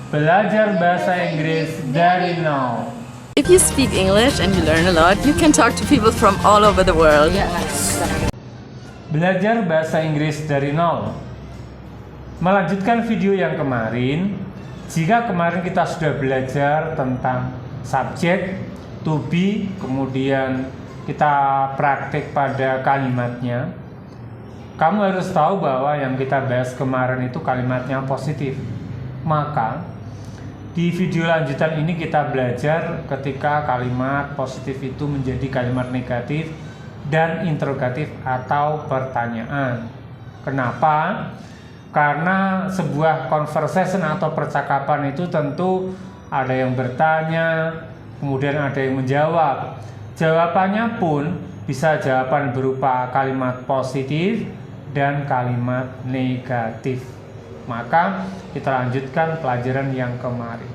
Belajar bahasa Inggris dari nol. If you speak English and you learn a lot, you can talk to people from all over the world. Belajar bahasa Inggris dari nol. Melanjutkan video yang kemarin, jika kemarin kita sudah belajar tentang subjek, to be, kemudian kita praktik pada kalimatnya, kamu harus tahu bahwa yang kita bahas kemarin itu kalimatnya positif. Maka di video lanjutan ini kita belajar ketika kalimat positif itu menjadi kalimat negatif dan interrogatif atau pertanyaan. Kenapa? Karena sebuah conversation atau percakapan itu tentu ada yang bertanya, kemudian ada yang menjawab. Jawabannya pun bisa jawaban berupa kalimat positif dan kalimat negatif. Maka kita lanjutkan pelajaran yang kemarin.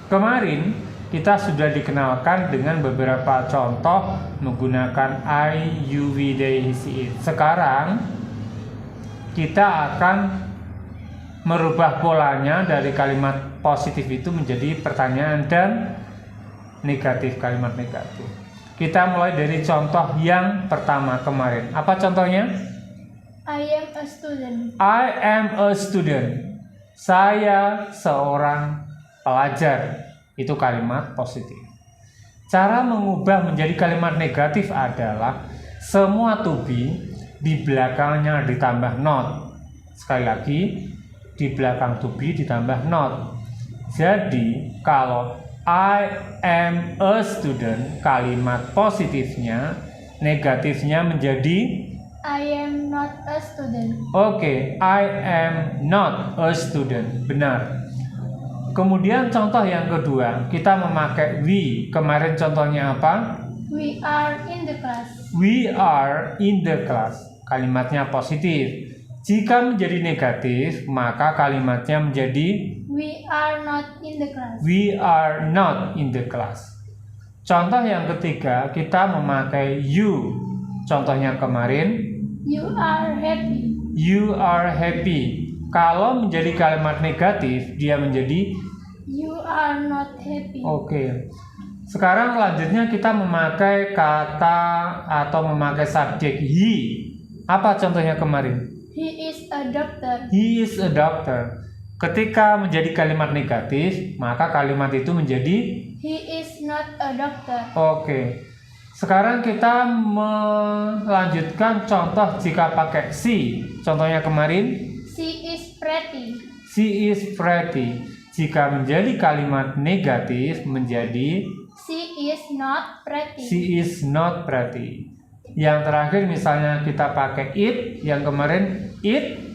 Kemarin kita sudah dikenalkan dengan beberapa contoh menggunakan I, you, we, they, he, she, it. Sekarang kita akan merubah polanya dari kalimat positif itu menjadi pertanyaan dan negatif, kalimat negatif. Kita mulai dari contoh yang pertama kemarin. Apa contohnya? I am a student. I am a student. Saya seorang pelajar. Itu kalimat positif. Cara mengubah menjadi kalimat negatif adalah semua to be di belakangnya ditambah not. Sekali lagi, di belakang to be ditambah not. Jadi, kalau I am a student, kalimat positifnya, negatifnya menjadi I am not a student. Oke, I am not a student. Benar. Kemudian contoh yang kedua, kita memakai we. Kemarin contohnya apa? We are in the class. We are in the class. Kalimatnya positif. Jika menjadi negatif, maka kalimatnya menjadi We are not in the class. we are not in the class. Contoh yang ketiga, kita memakai you. Contohnya kemarin, You are happy. you are happy. Kalau menjadi kalimat negatif, dia menjadi You are not happy. oke. Sekarang selanjutnya kita memakai kata atau memakai subjek he. Apa contohnya kemarin? He is a doctor. He is a doctor. Ketika menjadi kalimat negatif, maka kalimat itu menjadi He is not a doctor. oke. Sekarang kita melanjutkan contoh jika pakai she. Contohnya kemarin, She is pretty. she is pretty. Jika menjadi kalimat negatif menjadi She is not pretty. she is not pretty. Yang terakhir misalnya kita pakai it, yang kemarin It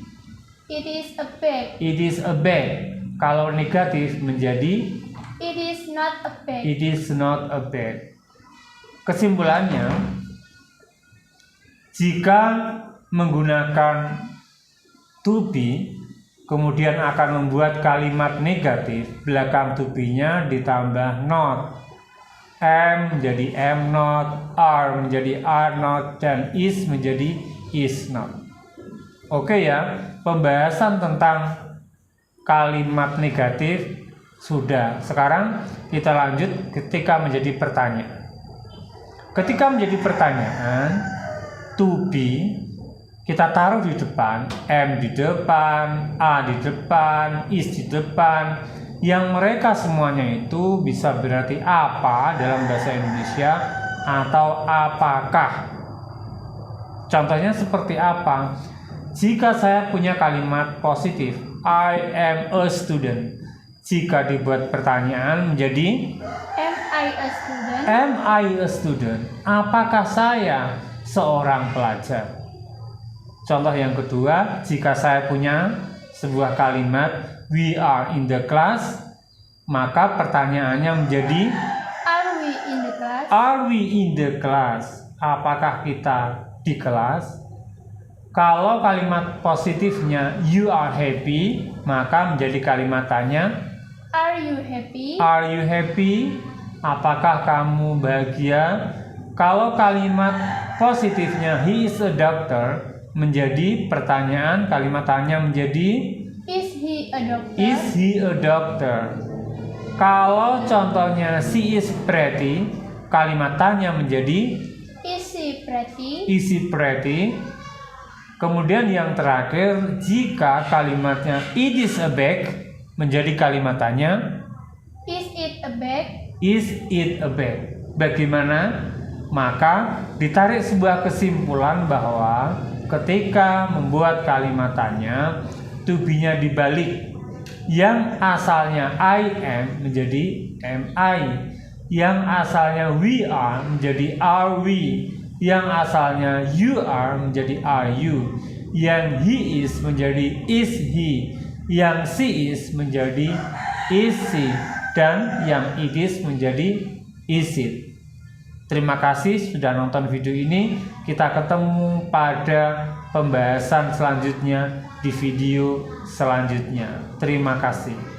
is a bag. it is a bag. Kalau negatif menjadi It is not a bag. it is not a bag. Kesimpulannya, jika menggunakan to be kemudian akan membuat kalimat negatif, belakang to be-nya ditambah not. Am menjadi am not, are menjadi are not, dan is menjadi is not. Oke ya, pembahasan tentang kalimat negatif sudah. Sekarang kita lanjut ketika menjadi pertanyaan. Ketika menjadi pertanyaan, to be kita taruh di depan, am di depan, a di depan, is di depan, yang mereka semuanya itu bisa berarti apa dalam bahasa Indonesia atau apakah. Contohnya seperti apa? Jika saya punya kalimat positif, I am a student. Jika dibuat pertanyaan menjadi Am I a student? Am I a student? Apakah saya seorang pelajar? Contoh yang kedua, jika saya punya sebuah kalimat we are in the class, maka pertanyaannya menjadi Are we in the class? Are we in the class? Apakah kita di kelas? Kalau kalimat positifnya you are happy, maka menjadi kalimat tanya Are you happy? Are you happy? Apakah kamu bahagia? Kalau kalimat positifnya he is a doctor, menjadi pertanyaan, kalimat tanya menjadi Is he he a doctor? Is he a doctor? Kalau contohnya she is pretty, kalimat tanya menjadi Is she pretty? is she pretty. Kemudian yang terakhir, jika kalimatnya it is a bag, menjadi kalimat tanya Is it a bag? is it a bag. Bagaimana? Maka ditarik sebuah kesimpulan bahwa ketika membuat kalimat tanya, to be-nya dibalik. Yang asalnya I am menjadi am I. Yang asalnya we are menjadi are we. Yang asalnya you are menjadi are you. Yang he is menjadi is he. Yang she is menjadi is she. Dan yang it is menjadi is it. Terima kasih sudah nonton video ini. Kita ketemu pada pembahasan selanjutnya di video selanjutnya. Terima kasih.